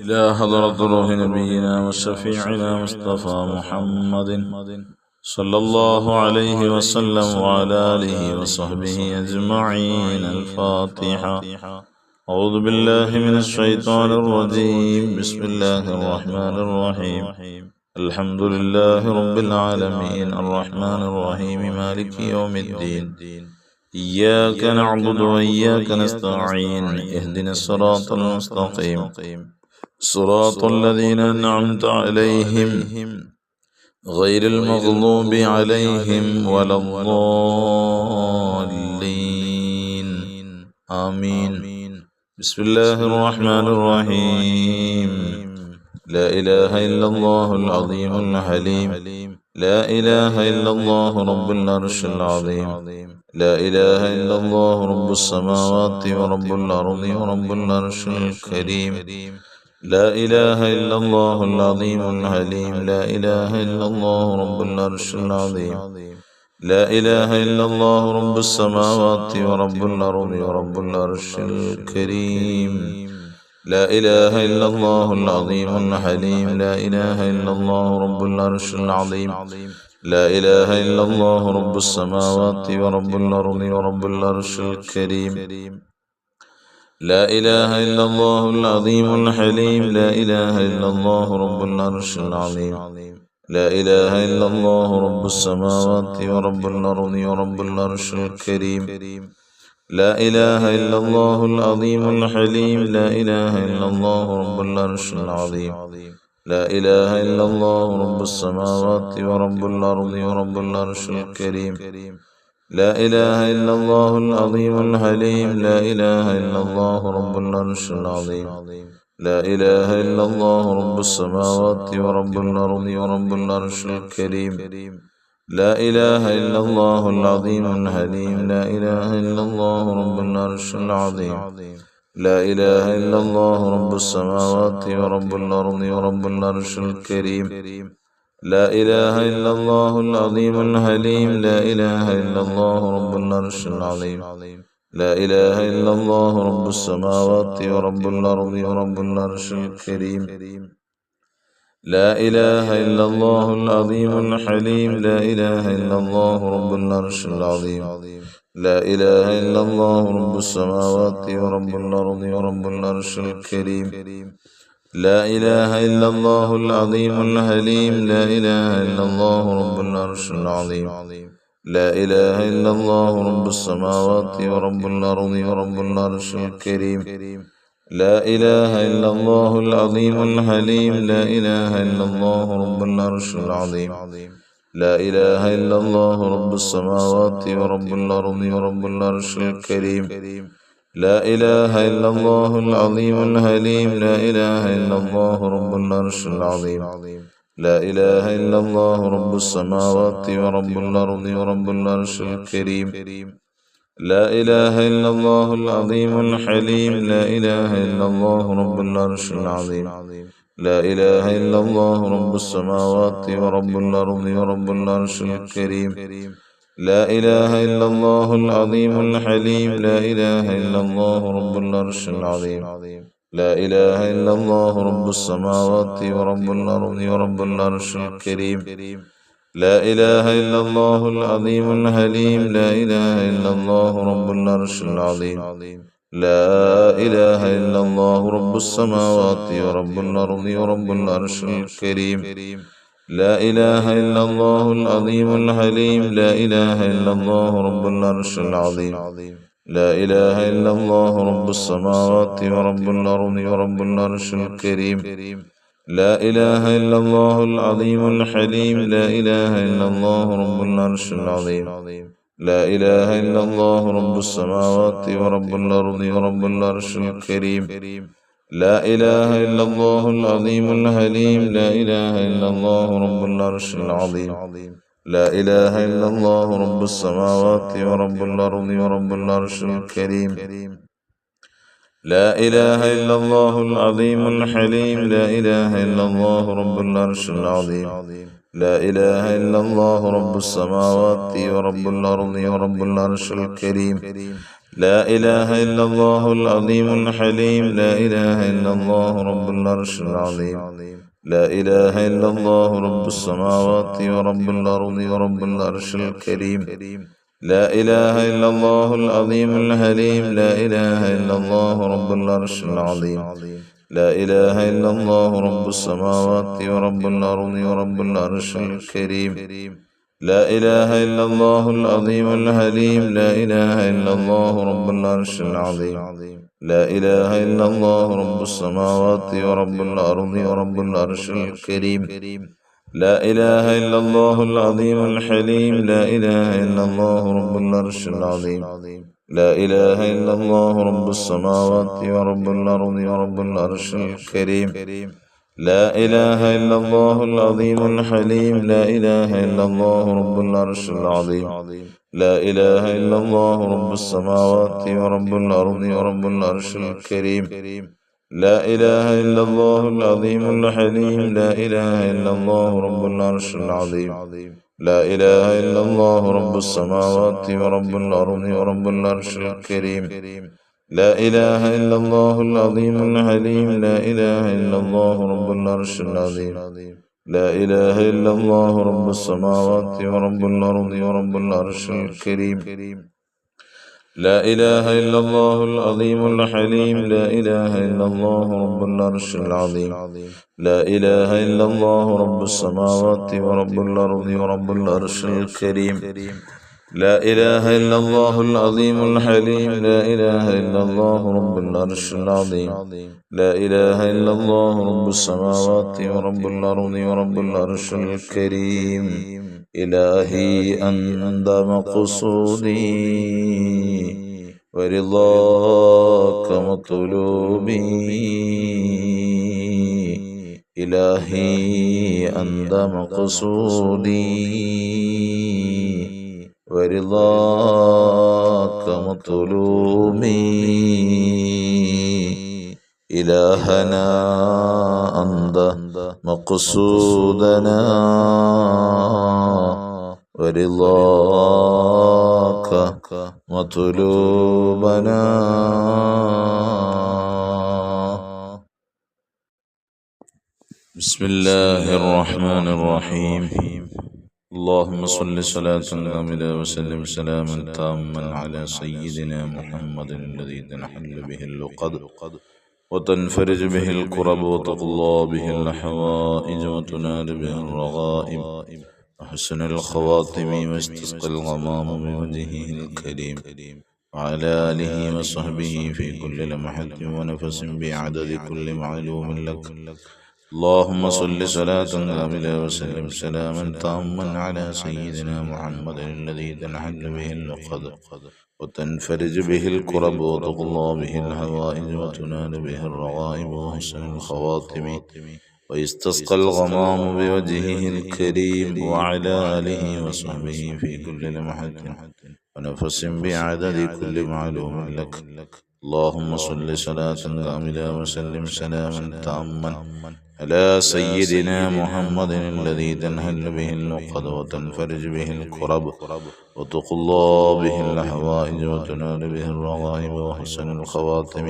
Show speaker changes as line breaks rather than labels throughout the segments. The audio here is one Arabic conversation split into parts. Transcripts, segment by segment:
إلى حضرة روح نبينا وشفيعنا مصطفى محمد صلى الله عليه وسلم وعلى آله وصحبه أجمعين. الفاتحة. أعوذ بالله من الشيطان الرجيم. بسم الله الرحمن الرحيم. الحمد لله رب العالمين الرحمن الرحيم مالك يوم الدين. إياك نعبد وإياك نستعين. اهدنا الصراط المستقيم صراط الذين أنعمت عليهم غير المغضوب عليهم ولا الضالين. آمين. بسم الله الرحمن الرحيم. لا إله إلا الله العظيم الحليم. لا إله إلا الله رب العرش العظيم. لا إله إلا الله رب السماوات ورب الأرض ورب العرش الكريم. لا إله إلا الله العظيم الحليم. لا إله إلا الله رب العرش العظيم. لا إله إلا الله رب السماوات ورب الأرض ورب العرش الكريم. لا إله إلا الله العظيم الحليم. لا إله إلا الله رب العرش العظيم. لا إله إلا الله رب السماوات ورب الأرض ورب العرش الكريم. لا إله إلا الله العظيم الحليم. لا إله إلا الله رب العرش العظيم. لا إله إلا الله رب السماوات ورب الأرض ورب العرش الكريم. لا إله إلا الله العظيم الحليم. لا إله إلا الله رب العرش العظيم. لا إله إلا الله رب السماوات ورب الأرض ورب العرش الكريم. لا إله إلا الله العظيم الحليم. لا إله إلا الله رب العرش العظيم. لا إله إلا الله رب السماوات ورب الأرض ورب العرش الكريم. لا إله إلا الله العظيم الحليم. لا إله إلا الله رب العرش العظيم. لا إله إلا الله رب السماوات ورب الأرض ورب العرش الكريم. لا إله إلا الله العظيم الحليم. لا إله إلا الله رب العرش العظيم. لا إله إلا الله رب السماوات ورب الأرض ورب العرش الكريم. لا إله إلا الله العظيم الحليم. لا إله إلا الله رب العرش العظيم. لا إله إلا الله رب السماوات ورب الأرض ورب العرش الكريم. لا إله إلا الله العظيم الحليم. لا إله إلا الله رب العرش العظيم. لا إله إلا الله رب السماوات ورب الأرض ورب العرش الكريم. لا إله إلا الله العظيم الحليم. لا إله إلا الله رب العرش العظيم. لا إله إلا الله رب السماوات ورب الأرض ورب العرش الكريم. لا إله إلا الله العظيم الحليم. لا إله إلا الله رب العرش العظيم. لا إله إلا الله رب السماوات ورب الأرض ورب العرش الكريم. لا إله إلا الله العظيم الحليم. لا إله إلا الله رب العرش العظيم. لا إله إلا الله رب السماوات ورب الأرض ورب العرش الكريم. لا إله إلا الله العظيم الحليم. لا إله إلا الله رب العرش العظيم. لا إله إلا الله رب السماوات ورب الأرض ورب العرش الكريم. لا إله إلا الله العظيم الحليم. لا إله إلا الله رب العرش العظيم. لا إله إلا الله رب السماوات ورب الأرض ورب العرش الكريم. لا إله إلا الله العظيم الحليم. لا إله إلا الله رب العرش العظيم. لا إله إلا الله رب السماوات ورب الأرض ورب العرش الكريم. لا إله إلا الله العظيم الحليم. لا إله إلا الله رب العرش العظيم. لا إله إلا الله رب السماوات ورب الأرض ورب العرش الكريم. لا إله إلا الله العظيم الحليم. لا إله إلا الله رب العرش العظيم. لا إله إلا الله رب السماوات ورب الأرض ورب العرش الكريم. لا إله إلا الله العظيم الحليم. لا إله إلا الله رب العرش العظيم. لا إله إلا الله رب السماوات ورب الأرض ورب العرش الكريم. لا إله إلا الله العظيم الحليم. لا إله إلا الله رب العرش العظيم. لا إله إلا الله رب السماوات ورب الأرض ورب العرش الكريم. لا إله إلا الله العظيم الحليم. لا إله إلا الله رب العرش العظيم. لا إله إلا الله رب السماوات ورب الأرض ورب العرش الكريم. لا إله إلا الله العظيم الحليم. لا إله إلا الله رب العرش العظيم. لا إله إلا الله رب السماوات ورب الأرض ورب العرش الكريم. لا إله إلا الله العظيم الحليم. لا إله إلا الله رب العرش العظيم. لا إله إلا الله رب السماوات ورب الأرض ورب العرش الكريم. لا إله إلا الله العظيم الحليم. لا إله إلا الله رب العرش العظيم. لا إله إلا الله رب السماوات ورب الأرض ورب العرش الكريم. لا إله إلا الله العظيم الحليم. لا إله إلا الله رب العرش العظيم. لا إله إلا الله رب السماوات ورب الأرض ورب العرش الكريم. لا إله إلا الله العظيم الحليم. لا إله إلا الله رب العرش العظيم. لا إله إلا الله رب السماوات ورب الأرض ورب العرش الكريم. لا إله إلا الله العظيم الحليم. لا إله إلا الله رب العرش العظيم. لا إله إلا الله رب السماوات ورب الأرض ورب العرش الكريم. لا إله إلا الله العظيم الحليم. لا إله إلا الله رب العرش العظيم. لا إله إلا الله رب السماوات ورب الأرض ورب العرش الكريم. إلهي أنت مقصودي ورضاك مطلوبي. إلهي أنت مقصودي ورضاك مطلوبي. إلهنا أنت مقصودنا ورضاك مطلوبنا. بسم الله الرحمن الرحيم. اللهم صل صلاة كاملة وسلم سلاما تاما على سيدنا محمد الذي تنحل به اللقد وتنفرج به الكرب وتقضى به الحوائج وتنال به الرغائب وحسن الخواتم واستسقى الغمام بوجهه الكريم وعلى آله وصحبه في كل لمحة ونفس بعدد كل معلوم لك. اللهم صل صلاة كاملة وسلم سلاما تاما على سيدنا محمد الذي تنحل به اللقد وتنفرج به الكرب وتقضى به الهوائج وتنال به الرغائب وحسن الخواتم ويستسقى الغمام بوجهه الكريم وعلى آله وصحبه في كل لمحة ونفس بعدد كل معلوم لك. اللهم صل صلاة كاملة وسلم سلاما تاما على سيدنا محمد الذي تنحل به اللقد وتنفرج به الكرب وتقضى به الحوائج وتنال به الرغائب وحسن الخواتم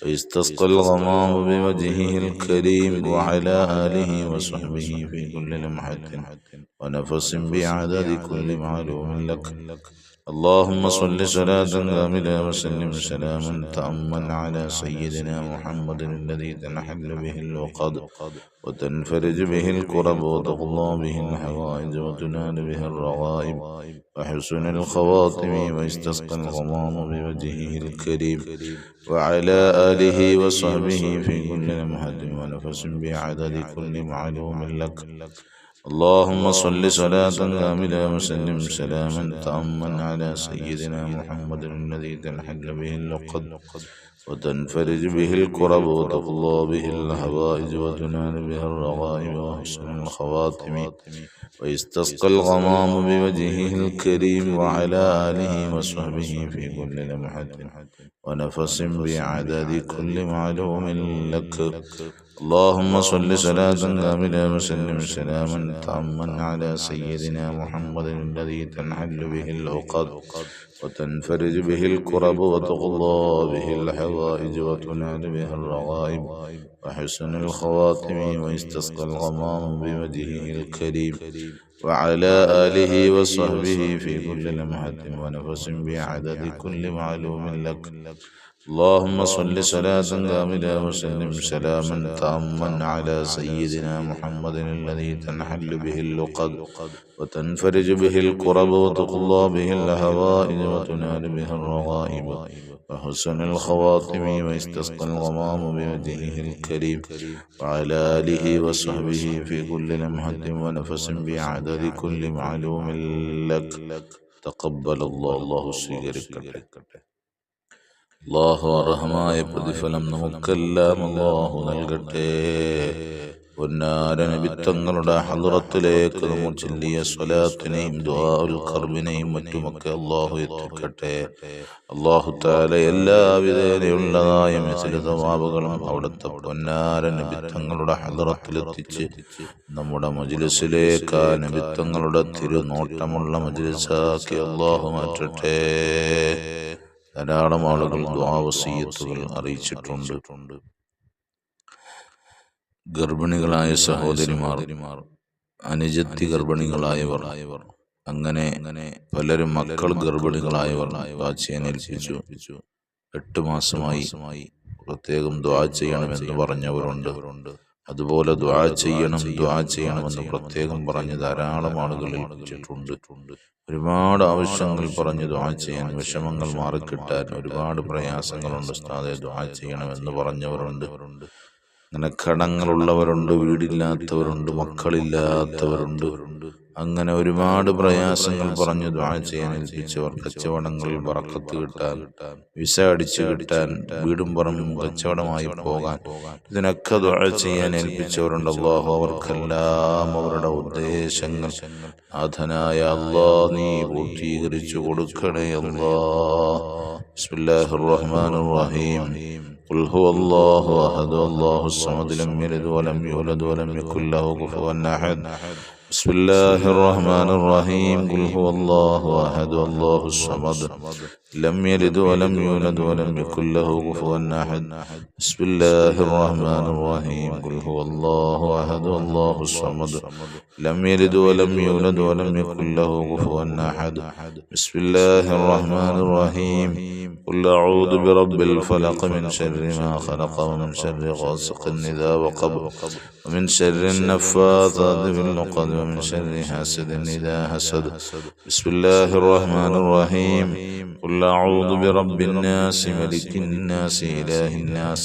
ويستسقى الغمام بوجهه الكريم وعلى آله وصحبه في كل لمحة ونفس بعدد كل معلوم لك. اللهم صل صلاة كاملة وسلم سلاما تاما على سيدنا محمد الذي تنحل به اللقد وتنفرج به الكرب وتقضى به الحوائج وتنال به الرغائب وحسن الخواتم ويستسقى الغمام بوجهه الكريم وعلى آله وصحبه في كل لمحة ونفس بعدد كل معلوم لك. اللهم صل صلاة كاملة وسلم سلاما تاما على سيدنا محمد الذي تنحل به اللقد وتنفرج به الكرب وتقضى به الحوائج وتنال به الرغائب وحسن الخواتم ويستسقى الغمام بوجهه الكريم وعلى آله وصحبه في كل لمحة ونفس بعدد كل معلوم لك. اللهم صل صلاة كاملة وسلم سلاما تاما على سيدنا محمد الذي تنحل به العقد وتنفرج به الكرب وتقضى به الحوائج وتنال به الرغائب وحسن الخواتم ويستسقى الغمام بوجهه الكريم وعلى آله وصحبه في كل لمحة ونفس بعدد كل معلوم لك. اللهم صل صلاة كاملة وسلم سلاما تاما على سيدنا محمد الذي تنحل به اللقد وتنفرج به الكرب وتقضى به الهوائج وتنال به الرغائب وحسن الخواتم ويستسقى الغمام بوجهه الكريم وعلى آله وصحبه في كل لمحة ونفس بعدد كل معلوم لك. تقبل الله സ്വീകരിക്കട്ടെ. അല്ലാഹു അർഹമായ പ്രതിഫലം നമുക്കെല്ലാം അല്ലാഹു നൽകട്ടെ. പൊന്നാര നബി തങ്ങളുടെ ഹളറത്തിലേക്ക് നമ്മൾ ചൊല്ലിയ സ്വലാത്തിനെയും ദുആഉൽ ഖർബിനെയും മറ്റുമൊക്കെ അല്ലാഹു എത്തിക്കട്ടെ. അല്ലാഹു തആല എല്ലാവിധേനയുള്ളതായ മിസ്ല സവാബുകളും അവിടുത്തെ പൊന്നാര നബി തങ്ങളുടെ ഹളറത്തിലെത്തിച്ച് നമ്മുടെ മജ്ലിസിലേക്ക് ആ നബി തങ്ങളുടെ തിരുനോട്ടമുള്ള മജ്ലിസാക്കി അല്ലാഹു മാറ്റട്ടെ. ധാരാളം ആളുകൾ ദുആ വസിയത്തുകൾ അറിയിച്ചിട്ടുണ്ട്. ഗർഭിണികളായ സഹോദരിമാർ, അനുജത്തി ഗർഭിണികളായവർ, അങ്ങനെ പലരും മക്കൾ ഗർഭിണികളായവർ ദുആ ചെയ്യാൻ ഏൽപ്പിച്ചു. 8 മാസമായി പ്രത്യേകം ദുആ ചെയ്യണമെന്ന് പറഞ്ഞവരുണ്ട്. അതുപോലെ ദുആ ചെയ്യണമെന്ന് പ്രത്യേകം പറഞ്ഞ് ധാരാളം ആളുകൾ ഏൽപ്പിച്ചിട്ടുണ്ട്. ഒരുപാട് ആവശ്യങ്ങൾ പറഞ്ഞ് ദുആ ചെയ്യാൻ, വിഷമങ്ങൾ മാറിക്കിട്ടാൻ ഒരുപാട് പ്രയാസങ്ങളുണ്ട് ഉസ്താദേ, ദുആ ചെയ്യണമെന്ന് പറഞ്ഞവരുണ്ട്. അങ്ങനെ കടങ്ങളുള്ളവരുണ്ട്, വീടില്ലാത്തവരുണ്ട്, മക്കളില്ലാത്തവരുണ്ട്. അങ്ങനെ ഒരുപാട് പ്രയാസങ്ങൾ പറഞ്ഞ് ദുആ ചെയ്യാൻ ഏൽപ്പിച്ചവർ, കച്ചവടങ്ങളിൽ ബറക്കത്ത് കിട്ടാൻ, വിസ അടിച്ചു കിട്ടാൻ, വീടും പറമ്പും കച്ചവടമായി പോകാൻ, ഇതിനൊക്കെ ദുആ ചെയ്യാൻ ഏൽപ്പിച്ചവരുണ്ട്. അല്ലാഹു അവർക്കെല്ലാം അവരുടെ ഉദ്ദേശങ്ങൾ നാഥനായ അല്ലാഹ് നീ പൂർത്തീകരിച്ചു കൊടുക്കണേ അല്ലാഹ്. ബിസ്മില്ലാഹിർ റഹ്മാനിർ റഹീം. قل هو الله أحد الله الصمد لم يلد ولم يولد ولم يكن له كفوا أحد. بسم الله الرحمن الرحيم. قل هو الله أحد الله الصمد لم يلد ولم يولد ولم يكن له كفوا أحد. بسم الله الرحمن الرحيم. قل هو الله أحد الله الصمد لم يلد ولم يولد ولم يكن له كفوا أحد. بسم الله الرحمن الرحيم. قل أعوذ برب الفلق من شر ما خلق ومن شر غاسق إذا وقب ومن شر النفاثات في العقد ومن شر حاسد إذا حسد. بسم الله الرحمن الرحيم. قل أعوذ برب الناس ملك الناس إله الناس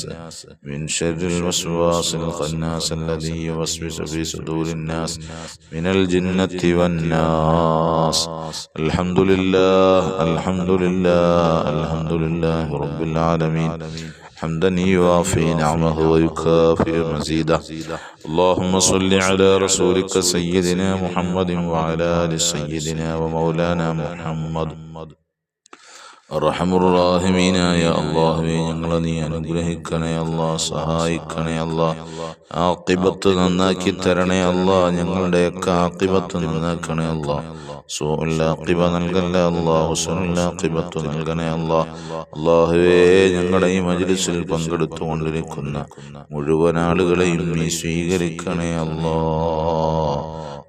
من شر الوسواس الخناس الذي يوسوس في صدور الناس من الجنة والناس. الحمد لله الحمد لله الحمد لله رب العالمين حمدا يوافي نعمه ويكافئ مزيده. اللهم صل على رسولك سيدنا محمد وعلى آل سيدنا ومولانا محمد. അർഹമുർറാഹിമീനായ അല്ലാഹുവേ, ഞങ്ങളെ നീ അനുഗ്രഹിക്കണേ അല്ലാ, സഹായിക്കണേ അല്ലാ, ആഖിബത്ത് നന്നാക്കി തരണേ അല്ലാ, ഞങ്ങളുടെയൊക്കെ ആഖിബത്ത് നന്നാക്കണേ അല്ലാ. സൂഉൽ ആഖിബ നൽകല്ലേ അല്ലാ, ഹുസ്നുൽ ആഖിബത്ത് നൽകണേ അല്ലാ. അല്ലാഹുവേ, ഞങ്ങളുടെ ഈ മജ്ലിസിൽ പങ്കെടുത്തുകൊണ്ടിരിക്കുന്ന മുഴുവൻ ആളുകളെയും നീ സ്വീകരിക്കണേ അല്ലാ.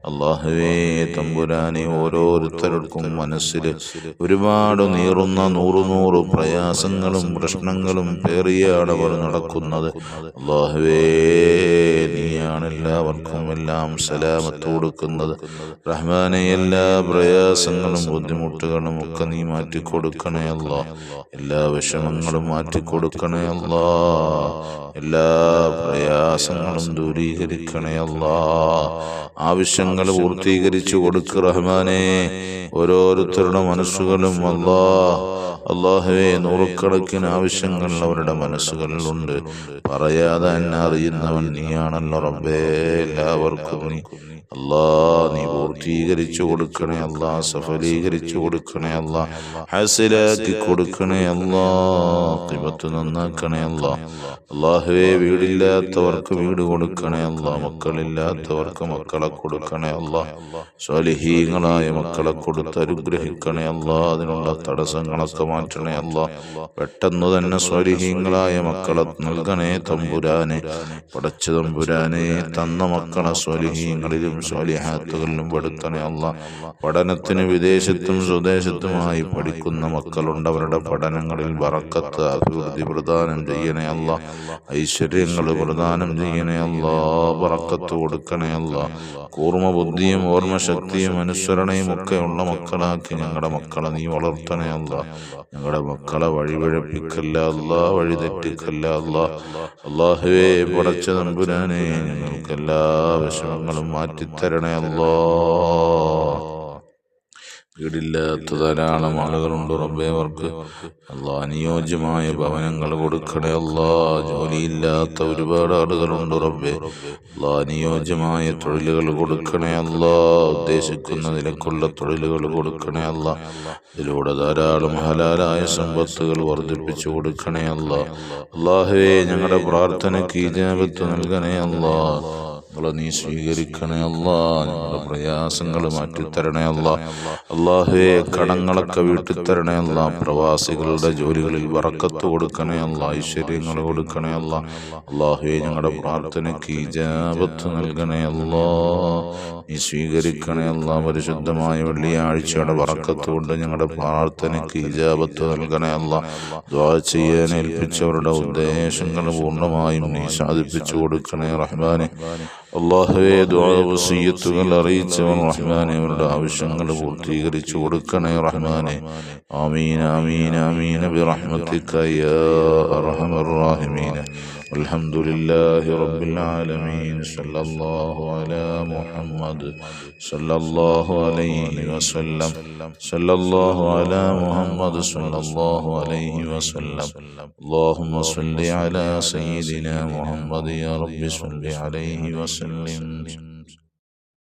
അല്ലാഹുവേ തമ്പുരാനെ, ഓരോരുത്തർക്കും മനസ്സിൽ ഒരുപാട് നീറുന്ന നൂറ് പ്രയാസങ്ങളും പ്രശ്നങ്ങളും പേറിയാണ് അവർ നടക്കുന്നത്. അല്ലാഹുവേ, നീയാണ് എല്ലാവർക്കും എല്ലാം സലാമത്ത് കൊടുക്കുന്നത്. റഹ്മാനെ, എല്ലാ പ്രയാസങ്ങളും ബുദ്ധിമുട്ടുകളും ഒക്കെ നീ മാറ്റിക്കൊടുക്കണേ അല്ലാ. എല്ലാ വിഷമങ്ങളും മാറ്റിക്കൊടുക്കണേ അല്ലാ. എല്ലാ പ്രയാസങ്ങളും ദൂരീകരിക്കണേ അല്ലാ. ആവശ്യങ്ങൾ പൂർത്തീകരിച്ചു കൊടുക്ക് റഹ്മാനെ. ഓരോരുത്തരുടെ മനസ്സുകളും അല്ലാഹുവേ, നൂറുകണക്കിന് ആവശ്യങ്ങൾ അവരുടെ മനസ്സുകളിലുണ്ട്. പറയാതെ എന്നെ അറിയുന്നവൻ നീയാണല്ലോ റബ്ബേ. എല്ലാവർക്കും നീ അല്ലാ നീ പൂർത്തീകരിച്ചു കൊടുക്കണേ അല്ലാ, സഫലീകരിച്ചു കൊടുക്കണേ അല്ലാ, ഹാസിലാക്കി കൊടുക്കണേ അല്ലാ, ഖിബത്ത് നന്നാക്കണേ അല്ലാ. അല്ലാഹുവേ വീടില്ലാത്തവർക്ക് വീട് കൊടുക്കണേ അല്ലാ, മക്കളില്ലാത്തവർക്ക് മക്കളെ കൊടുക്കണേ അല്ലാ, സ്വാലിഹീങ്ങളായ മക്കളെ കൊടുത്ത് അനുഗ്രഹിക്കണേ അല്ലാ, അതിനുള്ള തടസ്സങ്ങളൊക്കെ മാറ്റണേ അല്ലാ, പെട്ടെന്ന് തന്നെ സ്വാലിഹീങ്ങളായ മക്കളെ നൽകണേ തമ്പുരാനെ. പടച്ച തമ്പുരാനെ തന്ന മക്കളെ സ്വാലിഹീങ്ങളിലും സ്വാലിഹാത്തുകളിലും പെടുത്തണേ അല്ലാ. പഠനത്തിന് വിദേശത്തും സ്വദേശത്തുമായി പഠിക്കുന്ന മക്കളുണ്ട്, അവരുടെ പഠനങ്ങളിൽ ബറക്കത്ത് അഭിവൃദ്ധി പ്രദാനം ചെയ്യണേ അല്ലാ, ഐശ്വര്യങ്ങൾ പ്രദാനം ചെയ്യണേ അല്ലാ, ബറക്കത്ത് കൊടുക്കണേ അല്ലാ. കൂർമ്മ ബുദ്ധിയും ഓർമ്മശക്തിയും അനുസരണയും ഒക്കെ ഉള്ള മക്കളാക്കി ഞങ്ങളുടെ മക്കളെ നീ വളർത്തണേ അല്ലാ. ഞങ്ങളുടെ മക്കളെ വഴിപിഴപ്പിക്കല്ല അല്ലാ, വഴി തെറ്റിക്കല്ല അല്ലാ. അല്ലാഹുവേ പടച്ച തമ്പുരാനെ ഞങ്ങൾക്ക് എല്ലാ വിഷമങ്ങളും മാറ്റിത്തരണേ അല്ലാ. വീടില്ലാത്ത ധാരാളം ആളുകളുണ്ട് റബ്ബേ, അവർക്ക് അല്ലാ അനുയോജ്യമായ ഭവനങ്ങൾ കൊടുക്കണേ അല്ലാ. ജോലിയില്ലാത്ത ഒരുപാട് ആളുകളുണ്ട് റബ്ബേ, അല്ലാ അനുയോജ്യമായ തൊഴിലുകൾ കൊടുക്കണേ അല്ലാ. ഉദ്ദേശിക്കുന്ന നിലക്കുള്ള തൊഴിലുകൾ കൊടുക്കണേ അല്ലാ. ഇതിലൂടെ ധാരാളം ഹലാലായ സമ്പത്തുകൾ വർദ്ധിപ്പിച്ചു കൊടുക്കണേ അല്ലാ. അല്ലാഹുവേ ഞങ്ങളുടെ പ്രാർത്ഥനയ്ക്ക് ഇജാബത്ത് നൽകണേ അല്ലാ. നീ സ്വീകരിക്കണേ അല്ലാ. ഞങ്ങളുടെ പ്രയാസങ്ങൾ മാറ്റിത്തരണേ അല്ലാ. അല്ലാഹുവേ കടങ്ങളൊക്കെ വീട്ടിത്തരണേ അല്ലാ. പ്രവാസികളുടെ ജോലികളിൽ ബറക്കത്ത് കൊടുക്കണേ അല്ലാ, ഐശ്വര്യങ്ങൾ കൊടുക്കണേ അല്ലാ. അല്ലാഹുവേ ഞങ്ങളുടെ പ്രാർത്ഥനയ്ക്ക് ഇജാബത്ത് നൽകണേ അല്ലാ. നീ സ്വീകരിക്കണേ അല്ലാ. പരിശുദ്ധമായ വെള്ളിയാഴ്ചയുടെ ബറക്കത്ത് കൊണ്ട് ഞങ്ങളുടെ പ്രാർത്ഥനയ്ക്ക് ഇജാബത്ത് നൽകണേ അല്ലാ. ദുആ ചെയ്യാൻ ഏൽപ്പിച്ചവരുടെ ഉദ്ദേശങ്ങൾ പൂർണ്ണമായും നീ സാധിപ്പിച്ചു കൊടുക്കണേ റഹ്മാനെ. അല്ലാഹുവേ ദുആ വസിയ്യത്തുകൾ അറിയിച്ചവർ റഹ്മാനെ, അവരുടെ ആവശ്യങ്ങൾ പൂർത്തീകരിച്ചു കൊടുക്കണേ റഹ്മാനെ. ആമീൻ ആമീൻ ആമീൻ ബിറഹ്മതിക യാ അർഹമർ റഹീമീൻ. അൽഹംദുലില്ലാഹി റബ്ബിൽ ആലമീൻ. സല്ലല്ലാഹു അലാ മുഹമ്മദ് സല്ലല്ലാഹു അലൈഹി വസല്ലം. സല്ലല്ലാഹു അലാ മുഹമ്മദ് സല്ലല്ലാഹു അലൈഹി വസല്ലം. അല്ലാഹുമ്മ സ്വല്ലി അലാ സയ്യിദിനാ മുഹമ്മദ് യാ റബ്ബി സ്വല്ലി അലൈഹി വസല്ലം.